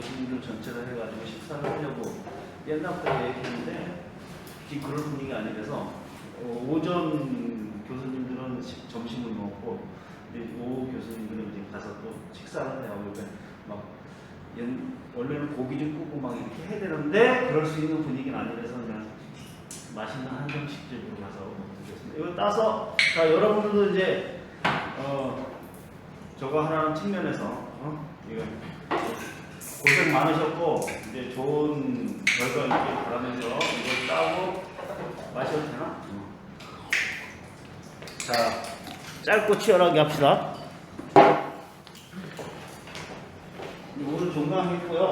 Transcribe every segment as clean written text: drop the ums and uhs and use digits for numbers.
교수님들 전체를 해가지고 식사를 하려고 옛날부터 계획했는데 지금 그럴 분위기 아니라서 오전 교수님들은 점심을 먹고 오후 교수님들은 이제 가서 또 식사를 해요. 그러니까 막 원래는 고기 좀 굽고 막 이렇게 해야 되는데 그럴 수 있는 분위기는 아니라서 그냥 맛있는 한정식집으로 가서 먹겠습니다. 이거 따서 자 여러분들도 이제 저거 하나는 측면에서 이거 고생 많으셨고 이제 좋은 결과 있길 바라면서 이걸 따고 마셔도 되나? 자 짧고 치열하게 합시다. 오늘 종강했고요.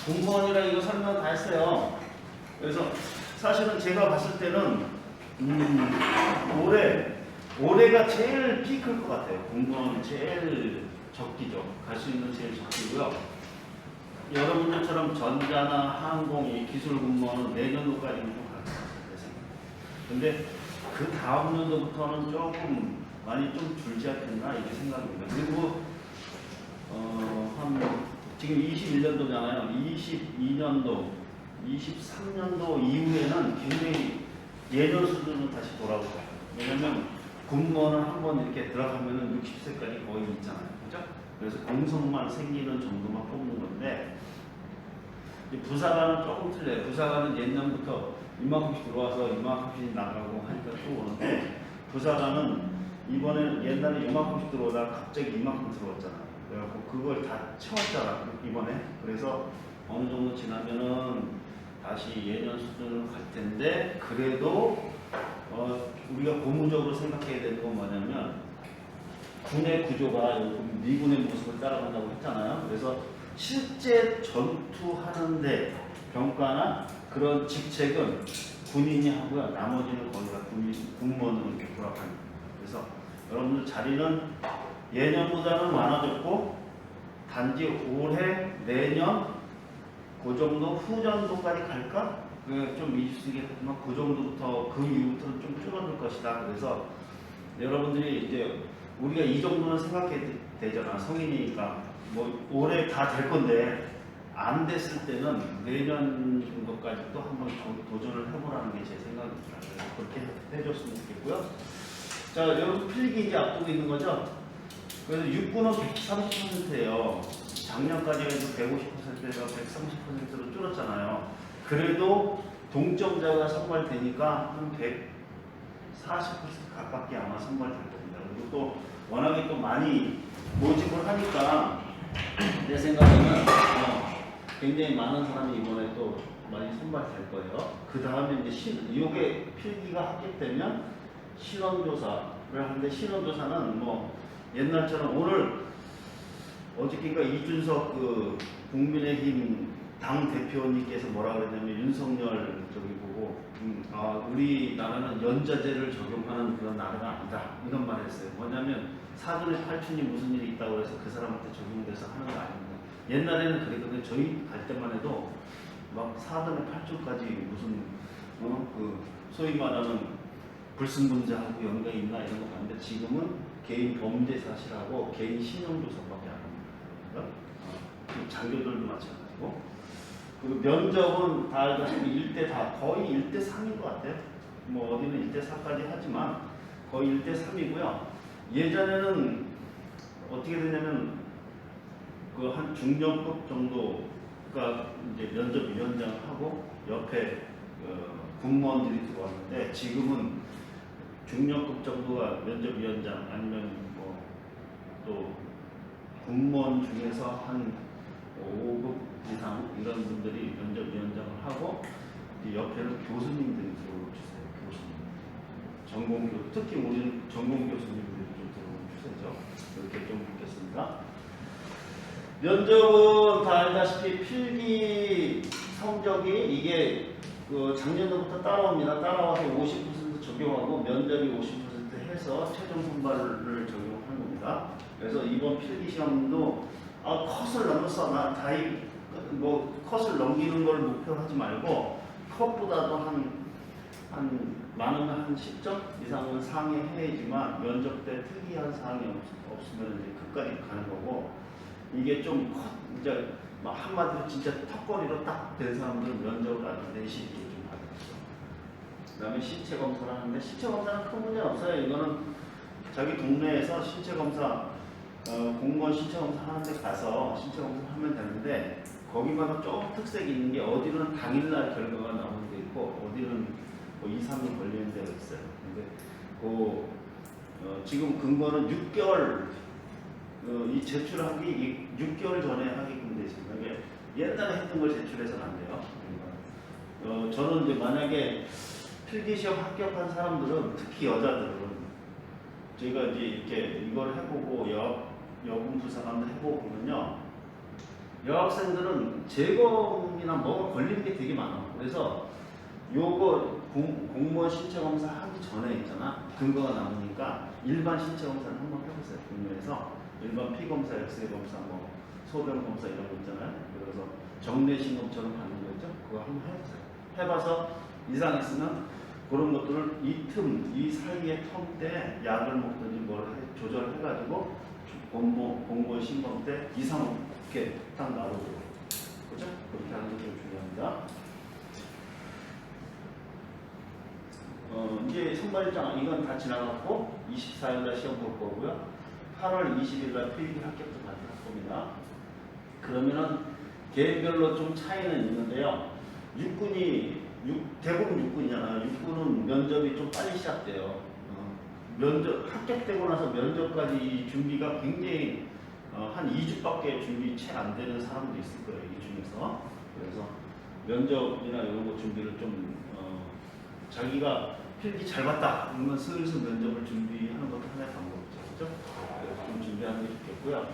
공무원이라 이거 설명 다 했어요. 그래서 사실은 제가 봤을 때는 올해가 제일 피크일 것 같아요. 공무원은 제일 적기죠. 갈 수 있는 제일 적기고요. 여러분들처럼 전자나 항공, 이 기술 공무원은 내년도까지는 좀 갈 것 같아요. 근데 그 다음 년도부터는 조금 많이 좀 줄지 않겠나 이게 생각입니다. 그리고 지금 21년도잖아요. 22년도, 23년도 이후에는 굉장히 예전 수준으로 다시 돌아올 거예요. 왜냐면 공무원은 한번 이렇게 들어가면은 60세까지 거의 있잖아요. 그죠? 그래서 공석만 생기는 정도만 뽑는 건데, 부사관은 조금 틀려요. 부사관은 예년부터 이만큼씩 들어와서 이만큼씩 나가고 하니까 또 오는데, 부사관은 이번에 옛날에 이만큼씩 들어오다가 갑자기 이만큼 들어왔잖아요. 그래갖고 그걸 다 채웠잖아, 이번에. 그래서 어느 정도 지나면은 다시 예년 수준으로 갈 텐데, 그래도 우리가 고무적으로 생각해야 되는 건 뭐냐면 군의 구조가 미군의 모습을 따라간다고 했잖아요. 그래서 실제 전투하는데 병과나 그런 직책은 군인이 하고요. 나머지는 거의 다 군무원으로 이렇게 돌아갑니다. 그래서 여러분들 자리는 예년보다는 많아졌고 단지 올해, 내년 그 정도 후정도까지 갈까? 좀 이슈겠지만 그 정도부터 그 이후부터는 좀 줄어들 것이다. 그래서 여러분들이 이제 우리가 이 정도는 생각해야 되잖아. 성인이니까 뭐 올해 다 될 건데 안 됐을 때는 내년 정도까지 또 한번 도전을 해보라는 게 제 생각입니다. 그래서 그렇게 해줬으면 좋겠고요. 자, 여러분 필기 이제 앞두고 있는 거죠? 그래서 육군은 130%예요. 작년까지 해도 150%에서 130%로 줄었잖아요. 그래도 동점자가 선발되니까 한 140% 가깝게 아마 선발될 겁니다. 그리고 또 워낙에 또 많이 모집을 하니까 내 생각에는 굉장히 많은 사람이 이번에 또 많이 선발될 거예요. 그 다음에 이제 이게 필기가 합격되면 신원조사를 하는데 신원조사는 뭐 옛날처럼 오늘 어저께가 이준석 그 국민의힘 당 대표님께서 뭐라 그랬냐면 윤석열 저기 보고 우리나라는 연자제를 적용하는 그런 나라가 아니다 이런 말을 했어요. 뭐냐면 사돈의 팔촌이 무슨 일이 있다고 해서 그 사람한테 적용돼서 하는 거 아닙니다. 옛날에는 그랬거든요. 저희 갈 때만 해도 막 사돈의 팔촌까지 무슨 그 소위 말하는 불순분자하고 연관이 있나 이런 거 봤는데 지금은 개인 범죄 사실하고 개인 신용조사밖에 안 합니다. 장교들도 마찬가지고. 그 면접은 다 알다시피 1대 다 거의 1대 3인 것 같아요. 뭐 어디는 1대 4까지 하지만 거의 1대 3이고요. 예전에는 어떻게 되냐면 그 한 중령급 정도가 이제 면접위원장을 하고 옆에 군무원들이 들어왔는데 지금은 중령급 정도가 면접위원장 아니면 뭐 또 군무원 중에서 한 5급 이상 이런 분들이 면접위원장을 하고 옆에는 교수님들이 들어오는 추세예요. 전공교 특히 우리는 전공 교수님들이 좀 들어오는 추세죠. 이렇게 좀 묻겠습니다. 면접은 다 알다시피 필기 성적이 이게 그 작년부터 따라옵니다. 따라와서 50% 적용하고 면접이 50% 해서 최종 선발을 적용하는 겁니다. 그래서 이번 필기 시험도 컷을 넘었어. 나 뭐 컷을 넘기는 걸 목표로 하지 말고 컷보다도 한 많으면 한 10점 이상은 상회해야지만 면접 때 특이한 사항이 없으면 이제 끝까지 가는 거고 이게 좀 이제 막 한마디로 진짜 턱걸이로 딱 된 사람들은 면접을 아주 내실있게 좀 받았죠. 그 다음에 신체 검사를 하는데 신체 검사는 큰 문제는 없어요. 이거는 자기 동네에서 신체 검사 공무원 신체 검사 하는데 가서 신체 검사를 하면 되는데 거기마다 조금 특색이 있는 게 어디는 당일날 결과가 나오는 데 있고 어디는 뭐 2, 3일 걸리는 데가 있어요. 근데 지금 근거는 6개월 이 제출하기 6개월 전에 하게끔 되어 있습니다. 이게 옛날에 했던 걸 제출해서는 안 돼요. 저는 이제 만약에 필기시험 합격한 사람들은 특히 여자들은 제가 이제 이렇게 이걸 해보고 여군 부사관도 해보고 보면요. 여학생들은 재검이나 뭐가 걸리는 게 되게 많아. 그래서 요거 공무원 신체 검사 하기 전에 있잖아. 근거가 남으니까 일반 신체 검사를 한번 해보세요. 국내에서 일반 피검사, 엑스레이 검사, 뭐 소변 검사 이런 거 있잖아요. 그래서 정례신검처럼 하는 거 있죠. 그거 한번 해보세요. 해봐서 이상했으면 그런 것들을 이 사이의 텀 때 약을 먹든지 뭘 조절해가지고 공무원 신검 때 이상 없게 딱 나오도록. 그죠? 그렇게 하는 게 좀 중요합니다. 이제 선발장 이건 다 지나갔고 24일날 시험 볼 거고요. 8월 20일날 필기 합격도 받을 겁니다. 그러면은 개인별로 좀 차이는 있는데요. 대부분 육군이잖아요. 육군은 면접이 좀 빨리 시작돼요. 합격되고 나서 면접까지 준비가 굉장히 한 2주밖에 준비 채 안 되는 사람도 있을 거예요. 이 중에서. 그래서 면접이나 이런 거 준비를 좀 자기가 필기 잘 봤다 그러면 슬슬 면접을 준비하는 것도 하나의 방법이죠. 그렇죠? 좀 준비하는 게 좋겠고요.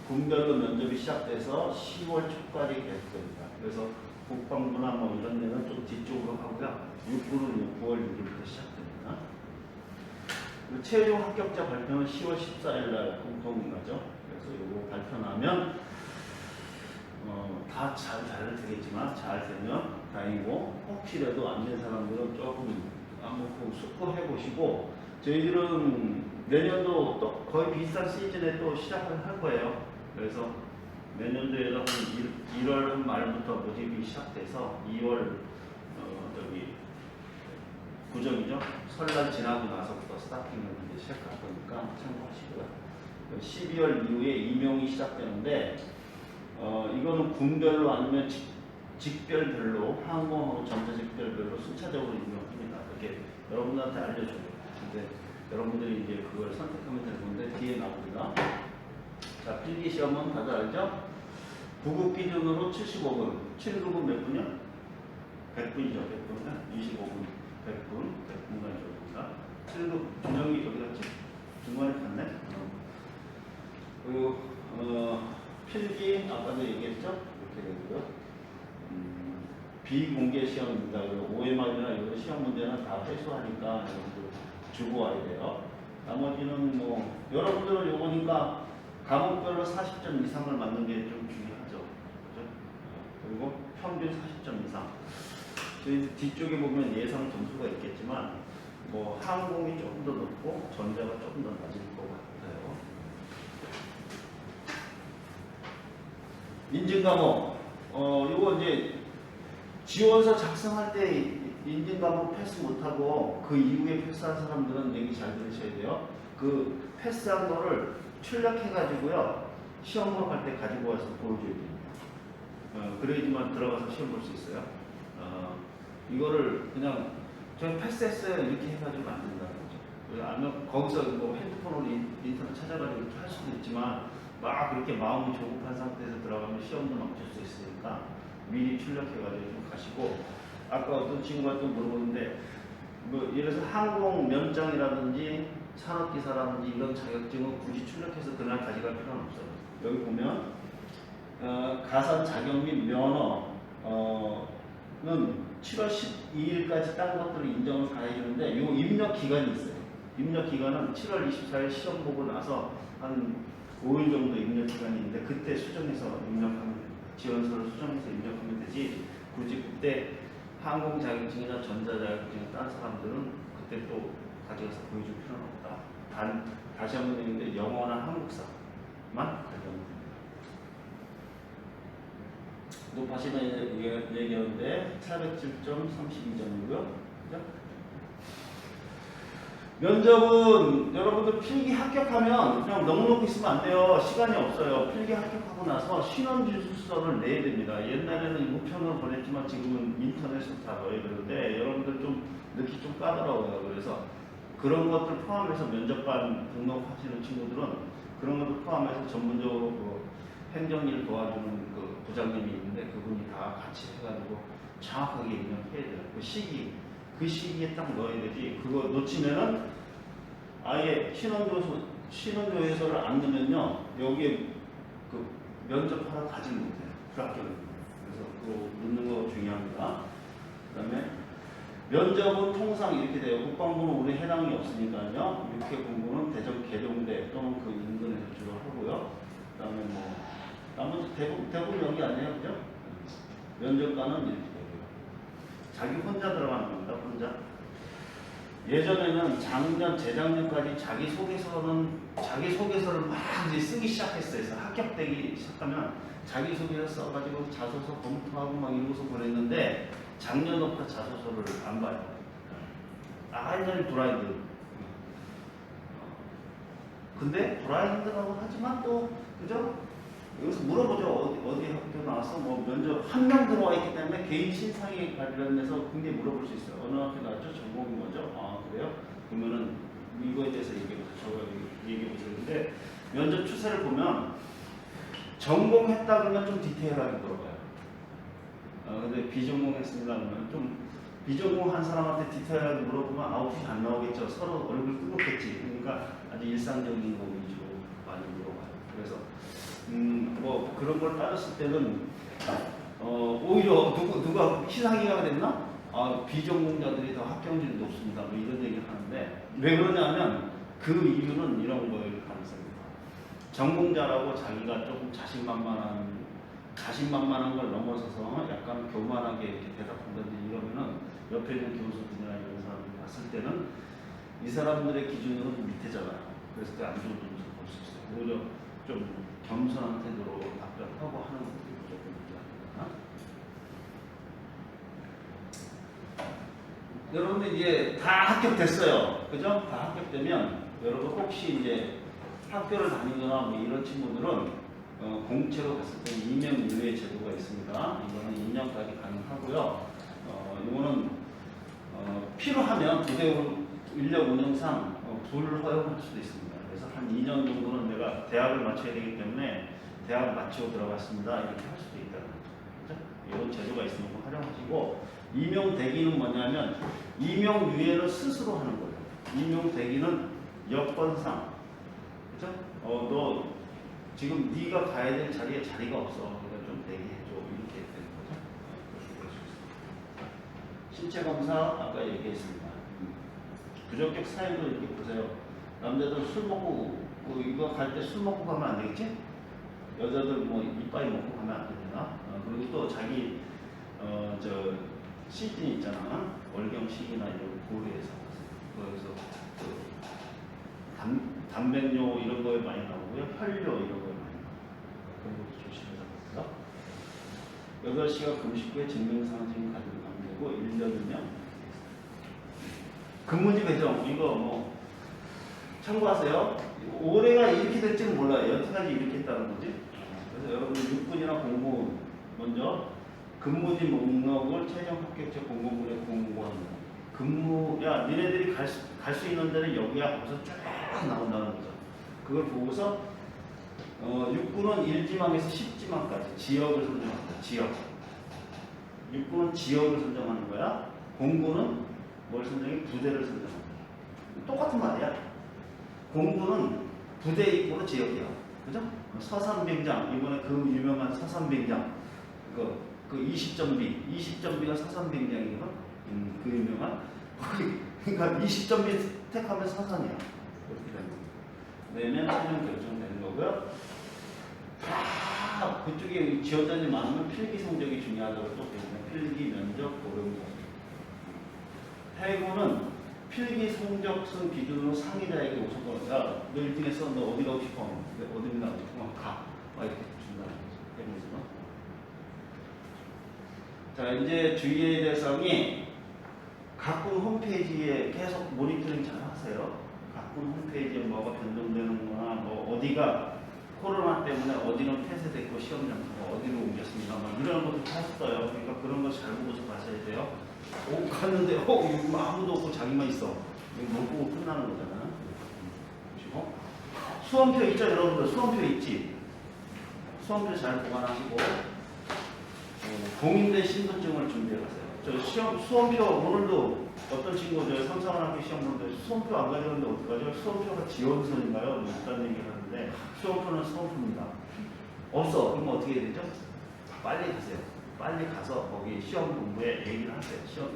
군별로 면접이 시작돼서 10월 초까지 계속됩니다. 그래서 국방부나 뭐 이런 데는 좀 뒤쪽으로 하고요. 육군은 9월 6일부터 시작됩니다. 그리고 최종 합격자 발표는 10월 14일 날 공통이죠. 그래서 이거 발표 나면 다 잘 되겠지만 잘 되면 다행이고 혹시라도 안 된 사람들은 조금 한번 숙고해 보시고 저희들은 내년도 또 거의 비슷한 시즌에 또 시작을 할 거예요. 그래서 내년도에도 한 1월 말부터 모집이 시작돼서 2월 구정이죠. 설날 지나고 나서부터 스타팅을 이제 시작할 거니까 참고하시고요. 12월 이후에 임용이 시작되는데 이거는 군별로 아니면 직별별로 항공하고 전자직별별로 순차적으로 임명합니다. 이렇게 여러분들한테 알려줘요. 근데 여러분들이 이제 그걸 선택하면 되는 건데 뒤에 나옵니다. 자, 필기시험은 다들 알죠? 구급 기준으로 75분, 7급은 몇 분이요? 100분이죠. 100분이면 25분, 100분간 적습니다. 7급 준영이 어디 갔지? 중간에 갔네? 그리고 필기 아까도 얘기했죠? 이렇게 되고요. 비공개 시험입니다. OMR이나 이런 시험 문제는 다 회수하니까 여러분들 주고 와야 돼요. 나머지는 뭐 여러분들은 요거니까 과목별로 40점 이상을 맞는 게 좀 중요하죠. 그죠? 그리고 평균 40점 이상. 저희 뒤쪽에 보면 예상 점수가 있겠지만 뭐 항공이 조금 더 높고 전자가 조금 더 낮을 것 같아요. 인증 과목. 요거 이제 지원서 작성할 때 인증 과목 패스 못하고 그 이후에 패스한 사람들은 얘기 잘 들으셔야 돼요. 그 패스한 거를 출력해가지고요. 시험 보러 갈 때 가지고 와서 보여줘야 됩니다. 그래야지만 들어가서 시험 볼 수 있어요. 이거를 그냥 저희 패스했어요 이렇게 해가지고 안 된다는 거죠. 아니면 거기서 뭐 핸드폰으로 인터넷 찾아가지고 이렇게 할 수도 있지만 막 그렇게 마음이 조급한 상태에서 들어가면 시험도 망칠 수 있으니까 미리 출력해가지고 좀 가시고 아까 어떤 친구가 또 물어보는데 뭐 예를 들어서 항공 면장이라든지 산업기사라든지 이런 자격증은 굳이 출력해서 그날 가져갈 필요는 없어요. 여기 보면 가산 자격 및 면허는 7월 12일까지 딴 것들을 인정을 다 해주는데 이 입력 기간이 있어요. 입력 기간은 7월 24일 시험 보고 나서 한 5일 정도 입력 기간이 있는데 그때 수정해서 입력하면 됩니다. 지원서를 수정해서 입력하면 되지 굳이 그때 항공 자격증이나 전자 자격증을 딴 사람들은 그때 또 가져가서 보여줄 필요는 없다. 다시 한번 얘기했는데 영어나 한국사만 가져가면 됩니다. 높아시는 얘기하는데 407.32점이고요. 그죠? 면접은 여러분들 필기 합격하면 그냥 넉넉히 있으면 안 돼요. 시간이 없어요. 필기 합격하고 나서 신원지수서를 내야 됩니다. 옛날에는 우편으로 보냈지만 지금은 인터넷으로 다 넣어야 되는데 여러분들 좀 넣기 좀 까다로워요. 그래서 그런 것들 포함해서 면접관 등록하시는 친구들은 그런 것들 포함해서 전문적으로 그 행정일 도와주는 그 부장님이 있는데 그분이 다 같이 해가지고 정확하게 입력해야 돼요. 그 시기에 딱 넣어야 되지. 그거 놓치면은 아예 신원조회서를 안 넣으면요 여기에 그 면접하러 가지 못해요. 불합격입니다. 그래서 그거 넣는 거 중요합니다. 그다음에 면접은 통상 이렇게 돼요. 국방부는 우리 해당이 없으니까요. 육해 공부는 대전 계룡대 또는 그 인근에서 주로 하고요. 그다음에 뭐 나머지 대부분 여기 아니에요, 그죠? 면접관은 이렇게 되고요. 자기 혼자 들어가는 겁니다. 혼자. 예전에는 작년, 재작년까지 자기소개서를 막 이제 쓰기 시작했어요. 그래서 합격되기 시작하면 자기소개서 써가지고 자소서 검토하고 막 이러고서 보냈는데 작년부터 자소서를 안 봐요. 완전히 블라인드. 근데 블라인드라고 하지만 또 그죠? 여기서 물어보죠. 어디 학교 나왔어? 뭐 면접 한 명 들어와 있기 때문에 개인 신상에 관련해서 굉장히 물어볼 수 있어요. 어느 학교 나왔죠? 전공이 뭐죠? 아 그래요? 그러면은 이거에 대해서 얘기해보세요. 근데 면접 추세를 보면 전공했다 그러면 좀 디테일하게 물어봐요. 근데 비전공했습니다 그러면 좀 비전공한 사람한테 디테일하게 물어보면 아웃풋이 안 나오겠죠. 서로 얼굴 뜨겁겠지. 그러니까 아주 일상적인 거 위주로 많이 물어봐요. 그래서 뭐 그런 걸 따졌을 때는 오히려 누가 시사기가가 됐나? 비전공자들이 더 합격률이 높습니다. 뭐 이런 얘기를 하는데 왜 그러냐면 그 이유는 이런 거일 가능성입니다. 전공자라고 자기가 조금 자신만만한 걸 넘어서서 약간 교만하게 이렇게 대답한다든지 이러면은 옆에 있는 교수들이나 이런 사람들이 봤을 때는 이 사람들의 기준으로는 좀 밑에잖아요. 그래서 그 안 좋은 점수를 볼 수 있어요. 오히려 좀 겸손한 태도로 답변하고 하는 것들이 조금 있습니다. 여러분들 이제 다 합격됐어요. 그죠? 다 합격되면 여러분 혹시 이제 학교를 다니거나 뭐 이런 친구들은 공채로 갔을 때 임명유예 제도가 있습니다. 이거는 2년까지 가능하고요. 이거는 필요하면 부대 인력 운영상 불허용할 수도 있습니다. 그래서 한 2년 정도는 내가 대학을 마쳐야 되기 때문에 대학 마치고 들어갔습니다. 이렇게 할 수도 있다는 거죠. 이런 제도가 있으면 활용하시고 임용대기는 뭐냐면 임용유예를 스스로 하는 거예요. 임용대기는 여건상 그죠? 너 지금 네가 가야 될 자리에 자리가 없어. 그러니까 좀 대기해줘. 이렇게 되는 거죠. 그럴 수 있습니다. 신체 검사 아까 얘기했습니다. 부적격 사유도 이렇게 보세요. 남자들 술 먹고 이거 갈 때 술 먹고 가면 안 되겠지? 여자들 뭐 이빠이 먹고 가면 안 되나? 그리고 또 자기 시즌 있잖아. 월경식이나 이런 고려해서 거기서 담배료 이런 거에 많이 나오고요. 혈료 이런 거에 많이 나오고 그런 것도 조심해서 봅니다. 8시간 금식 후에 증명사진 가지고 가면 되고 1년이면 근무지 배정 이거 뭐 참고하세요. 올해가 이렇게 될지는 몰라요. 여태까지 이렇게 했다는 거지. 그래서 여러분들 육군이나 공무원 먼저 근무지 목록을 최종 합격자 공무원에 공고합니다. 야 니네들이 갈 수 있는 데는 여기야 하면서 쭉 나온다는 거죠. 그걸 보고서 육군은 1지망에서 10지망까지 지역을 선정합니다. 지역. 육군은 지역을 선정하는 거야. 공군은 뭘 선정해? 부대를 선정합니다. 똑같은 말이야. 공군은 부대 입구로 지역이야. 그죠? 서산병장 이번에 그 유명한 서산병장 그 20점비가 서산병장이거든. 그 유명한 그러니까 20점비 택하면 서산이야. 그렇게 되는 거예요. 내면 최종 결정되는 거고요. 다 그쪽에 지원자들이 많으면 필기 성적이 중요하다고 또 배우면 필기, 면접, 고령 해고는 필기 성적선 기준으로 상위자에게 우선권. 야, 너 1등했어. 너 어디 가고 싶어? 어디 나가고 싶어? 가. 막 이렇게 준다는 거죠. 해고에서는. 자, 이제 주의해야 될 사항이 각군 홈페이지에 계속 모니터링 잘 하세요. 각군 홈페이지에 뭐가 변동되는 거나 뭐 어디가 코로나 때문에 어디는 폐쇄됐고 시험 장소가 어디로 옮겼습니다. 막 이런 것도 다 했어요. 그러니까 그런 거 잘 보고서 가셔야 돼요. 오, 갔는데 여기 아무도 없고 자기만 있어. 이거 못 보고 끝나는 거잖아. 보시고 수험표 있죠, 여러분들? 수험표 있지? 수험표 잘 보관하시고 공인된 신분증을 준비해 가세요. 저 시험 수험표 오늘도 어떤 친구들 삼성학교 시험 보는데 수험표 안 가져갔는데 어떡하죠? 수험표가 지원서인가요? 뭐 이딴 얘기를 하는데 수험표는 수험표입니다. 없어. 그럼 어떻게 해야 되죠? 빨리 가세요. 빨리 가서 거기 시험 본부에 얘기를 하세요. 시험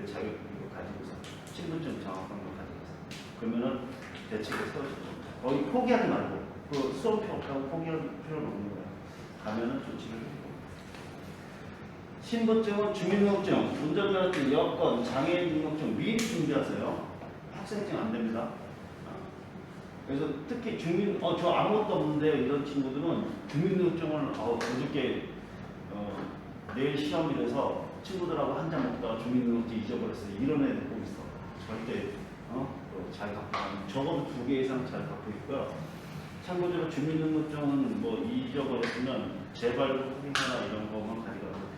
자격 이거 가지고서 신분증 정확한 거 가지고서 그러면은 대책을 세워주죠. 거기 포기하지 말고 그 수험표 없다고 포기할 필요는 없는 거예요. 가면은 조치를 해주고. 신분증은 주민등록증, 운전면허증, 여권, 장애인 등록증 미리 준비하세요. 학생증 안 됩니다. 그래서 특히 저 아무것도 없는데 이런 친구들은 주민등록증을 어저께 내일 시험이라서 친구들하고 한잔 먹다가 주민등록증 잊어버렸어요. 이런 애들 꼭 있어. 절대 잘 갖고 가는, 적어도 2개 이상 잘 갖고 있고요. 참고적으로 주민등록증은 뭐 잊어버렸으면 재발급 확인서나 이런 거만 가져가도 돼요.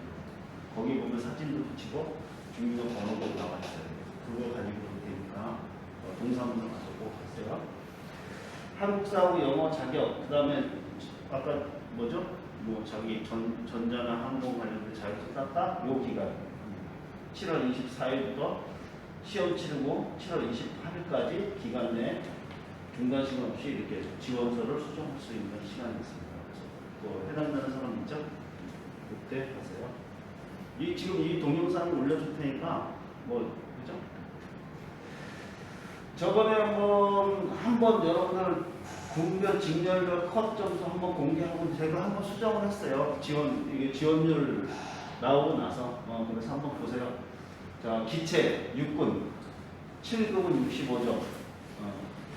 거기 보면 사진도 붙이고 주민등록 번호도 나와 있어요. 그거 가지고 되니까 동사무소 가서 꼭 하세요. 한국사하고 영어 자격, 그 다음에 아까 뭐죠? 뭐 자기 전자나 항공 관련된 자격증 땄다? 요 기간 7월 24일부터 시험 치르고 7월 28일까지 기간 내에 중간 시간 없이 이렇게 지원서를 수정할 수 있는 시간이 있습니다. 그래서 또 해당되는 사람 있죠? 그때 하세요. 지금 이 동영상을 올려줄 테니까 뭐 그죠? 저번에 한번 여러분들 군별 직렬별 컷 점수 한번 공개하고 제가 한번 수정을 했어요. 이게 지원율 나오고 나서 그래서 한번 보세요. 자, 기체 육군 7급은 65점,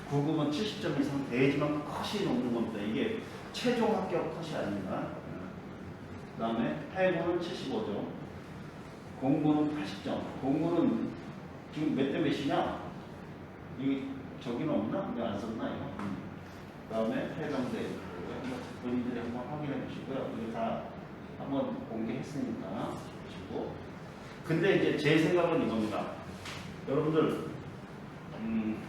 9급은 70점 이상 돼야지만 컷이 넘는 겁니다. 이게 최종 합격 컷이 아닙니다. 그 다음에 8급은 75점, 공군은 80점. 공군은 지금 몇 대 몇이냐? 이게 저기는 없나? 왜 안 썼나 이거? 그 다음에 해병대 본인들이 한번 확인해 주시고요. 이거 다 한번 공개했으니까 보시고. 근데 이제 제 생각은 이겁니다. 여러분들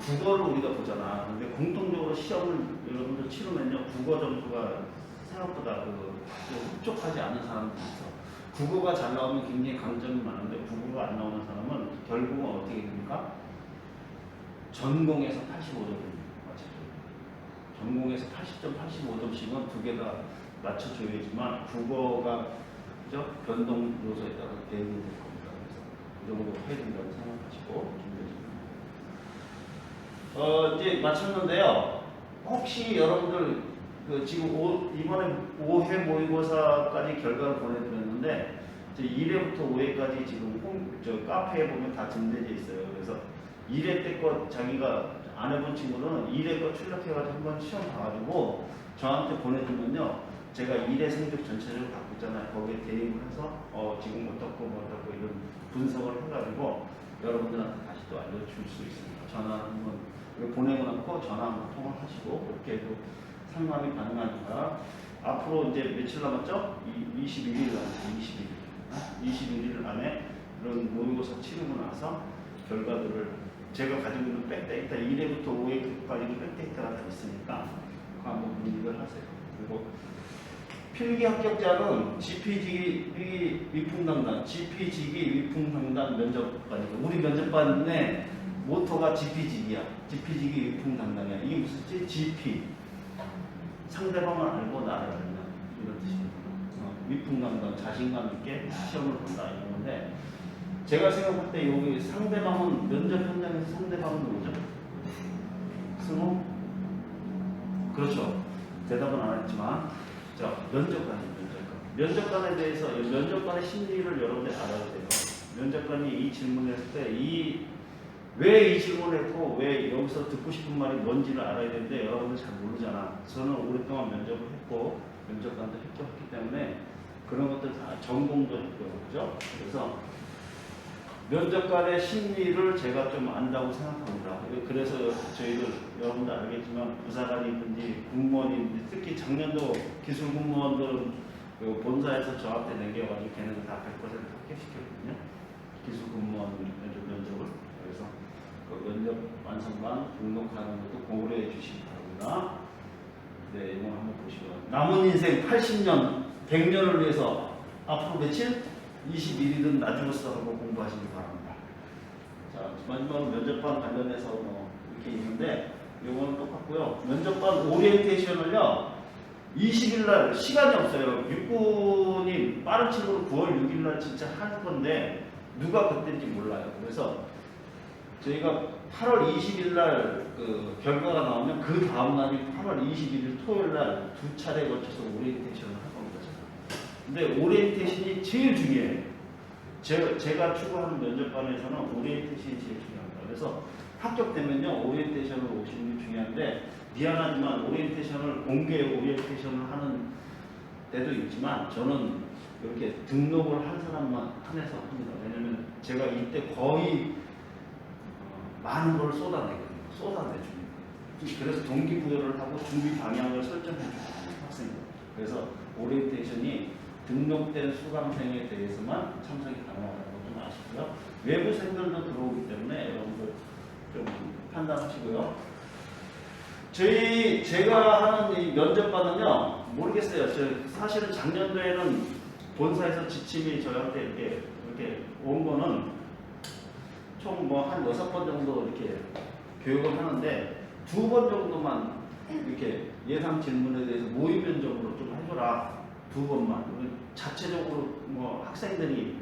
국어를 우리가 보잖아. 근데 공통적으로 시험을 여러분들 치르면요, 국어 점수가 생각보다 흡족하지 않은 사람들이 있어. 국어가 잘 나오면 굉장히 강점이 많은데 국어가 안 나오는 사람은 결국은 어떻게 됩니까? 전공에서 85점입니다. 전공에서 80점, 85점씩은 2개 다 맞춰줘야지만 국어가 그죠? 변동 요소에 따라 대응이 될 겁니다. 그래서 그 정도 해야 된다고 생각하시고 준비해 줍니다. 이제 마쳤는데요. 혹시 여러분들 지금 이번에 5회 모의고사까지 결과를 보내드렸는데 이제 1회부터 5회까지 지금 카페에 보면 다 등재되어 있어요. 그래서 1회 때 거 자기가 안 해본 친구는 1회 거 출력해가지고 한번 시험 봐가지고 저한테 보내주면요, 제가 1회 성적 전체적으로 갖고 있잖아요. 거기에 대입을 해서 지금 어떻고 이런 분석을 해가지고 여러분들한테 다시 또 알려줄 수 있습니다. 전화 한번 보내고 나고 전화 한번 통화하시고 그렇게 해도 상담이 가능하니까 앞으로 이제 며칠 남았죠? 21일 남았죠. 21일 안에 이런 모의고사 치르고 나서 결과들을 제가 가지고 있는 백데이터 1회부터 5회까지는 백데이터가 다 있으니까 그거 한번 문의를 하세요. 그리고 필기 합격자는 GP지기 위풍당단, GP지기 위풍당단 면접반이고, 우리 면접반의 모토가 GP지기야. GP지기 위풍당단이야. 이게 무슨 뜻이? GP. 상대방을 알고 나를 알면 이런 뜻입니다. 위풍당단, 자신감 있게 시험을 본다 이런 건데, 제가 생각할 때 여기 상대방은 면접 현장에서 상대방은 누구죠? 승호? 그렇죠. 대답은 안 했지만, 자, 면접관에 대해서 면접관의 심리를 여러분들이 알아야 돼요. 면접관이 이 질문을 했을 때 왜 이 질문을 했고 왜 여기서 듣고 싶은 말이 뭔지를 알아야 되는데 여러분들 잘 모르잖아. 저는 오랫동안 면접을 했고 면접관도 했기 때문에 그런 것들 다 전공도 했고요. 그죠? 그래서 면접관의 심리를 제가 좀 안다고 생각합니다. 그래서 저희들 여러분도 알겠지만 부사관이든지 공무원이든지 특히 작년도 기술 공무원들은 그 본사에서 저한테 남겨가지고 걔네들 다 100% 합격시켰거든요. 기술 공무원 면접을. 그래서 그 면접 완성반 등록하는 것도 고려해 주시기 바랍니다. 네, 이거 한번 보시고 남은 인생 80년, 100년을 위해서 앞으로 며칠? 21일은 나주고서 하고 공부하시기 바랍니다. 자, 마지막으로 면접반 관련해서 뭐 이렇게 있는데 이거는 똑같고요. 면접반 오리엔테이션을요 20일 날 시간이 없어요. 육군이 빠른 친구로 9월 6일 날 진짜 할 건데 누가 그때인지 몰라요. 그래서 저희가 8월 20일 날 그 결과가 나오면 그 다음 날이 8월 21일 토요일 날 두 차례에 걸쳐서 오리엔테이션을 할 겁니다. 근데 오리엔테이션이 제일 중요해요. 제가 추구하는 면접반에서는 오리엔테이션이 제일 중요합니다. 그래서 합격되면요 오리엔테이션을 오시는 게 중요한데 미안하지만 오리엔테이션을 공개 오리엔테이션을 하는 때도 있지만 저는 이렇게 등록을 한 사람만 한해서 합니다. 왜냐면 제가 이때 거의 많은 걸 쏟아내줍니다. 그래서 동기부여를 하고 준비 방향을 설정해 줍니다. 학생들. 그래서 오리엔테이션이 등록된 수강생에 대해서만 참석이 가능하다는 건 좀 아시고요. 외부생들도 들어오기 때문에 여러분들 좀 판단하시고요. 제가 하는 이 면접반은요, 모르겠어요. 사실은 작년도에는 본사에서 지침이 저한테 이렇게 온 거는 총 뭐 한 6번 정도 이렇게 교육을 하는데 2번 정도만 이렇게 예상 질문에 대해서 모의 면접으로 좀 해줘라. 2번만. 자체적으로 뭐 학생들끼리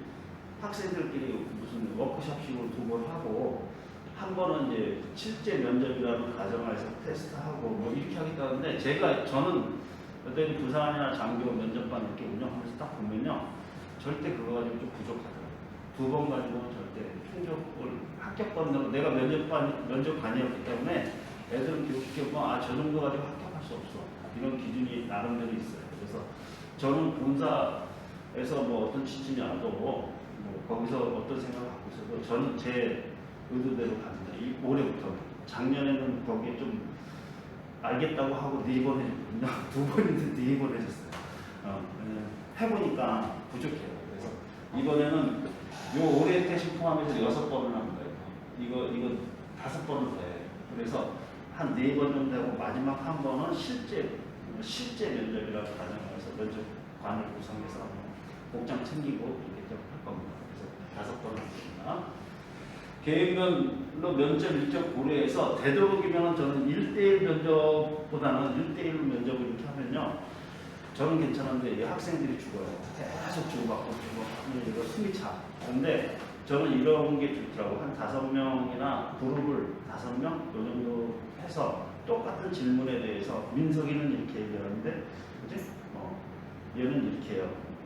무슨 워크숍식으로 2번 하고 한 번은 이제 실제 면접이라는 가정에서 테스트하고 뭐 이렇게 하겠다는데 저는 어떤 부사관이나 장교 면접반 이렇게 운영하면서 딱 보면요 절대 그거 가지고 좀 부족하더라고요. 2번 가지고는 절대 충족을 합격권으로 내가 면접관이었기 때문에 애들은 교육시켜보면 저 정도 가지고 합격할 수 없어 이런 기준이 나름대로 있어요. 그래서 저는 본사에서 뭐 어떤 지침이 안 오고 뭐 거기서 어떤 생각을 갖고 있어도 저는 제 의도대로 갑니다. 올해부터. 작년에는 거기에 좀 알겠다고 하고 4번 해줬거든요. 2번인데 4번 해줬어요. 해보니까 부족해요. 그래서 이번에는 요 오리엔테이션 포함해서 6번을 합니다. 이거 5번을 더 해요. 그래서 한 4번 정도 하고 마지막 한 번은 실제 면접이라고 가정해서 면접관을 구성해서 복장 챙기고 이렇게 좀 할 겁니다. 그래서 5번을 합니다. 개인별로 면접 일정 고려해서 되도록이면 저는 1대1 면접보다는 1대1 면접을 이렇게 하면요 저는 괜찮은데 학생들이 죽어요. 계속 주고받고 이거 숨이 차. 근데 저는 이런 게 좋더라고. 한 5명이나 그룹을 5명 요 정도 해서 똑같은 질문에 대해서 민석이는 이렇게 얘기하는데 그치? 얘는 이렇게 해요.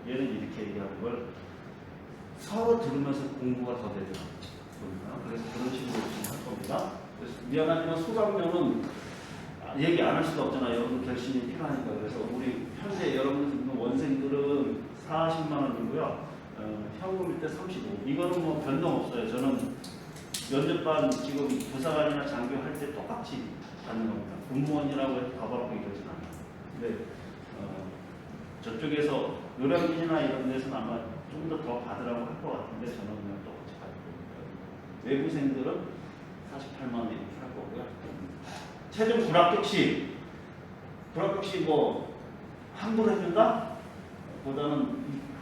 얘는 이렇게 얘기하는 걸 서로 들으면서 공부가 더 되더라고요. 그래서 그런 식으로 할 겁니다. 그래서 미안하지만 수강료는 얘기 안 할 수가 없잖아요. 여러분 결심이 필요하니까. 그래서 우리 현재 여러분 원생들은 40만 원이고요. 현금일 때 35. 이거는 뭐 변동 없어요. 저는 면접반 지금 부사관이나 장교 할 때 똑같이 받는 겁니다. 공무원이라고 해서 더 받고 이러진 않아요. 근데 저쪽에서 요량진이나 이런 데서는 아마 좀 더 받으라고 할 것 같은데 저는 그냥 똑같이 받을 겁니다. 외부생들은 48만 원 이렇게 할 거고요. 최종 불합격시 뭐 환불해준다? 보다는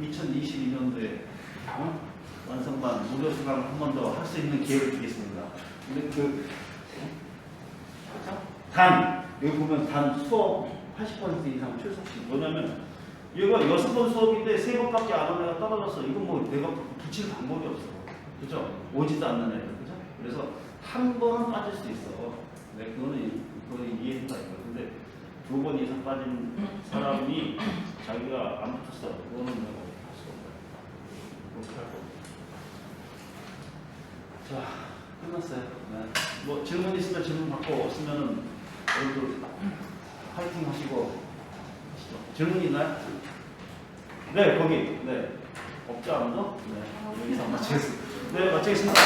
2022년도에 완성반 무료 수강 한 번 더 할 수 있는 기회를 주겠습니다. 근데 여기 보면 단 수업 80% 이상 출석시. 뭐냐면 얘가 6번 수업인데 3번밖에 안 오면 떨어졌어. 이건 뭐 내가 붙일 방법이 없어. 그죠? 오지도 않는 애들. 그죠? 그래서 한 번은 빠질 수 있어. 네, 그거는 이해한다 이거. 근데 2번 이상 빠진 사람이 자기가 안 붙었어. 그거는 내가 할 수가 없다. 그렇게 할 겁니다. 자, 끝났어요. 네. 뭐 질문 있으면 질문 받고 없으면은 오늘도 파이팅 하시고. 질문 있나요? 네, 거기. 네. 없지 않나? 네. 여기서 마치겠습니다. 네, 마치겠습니다.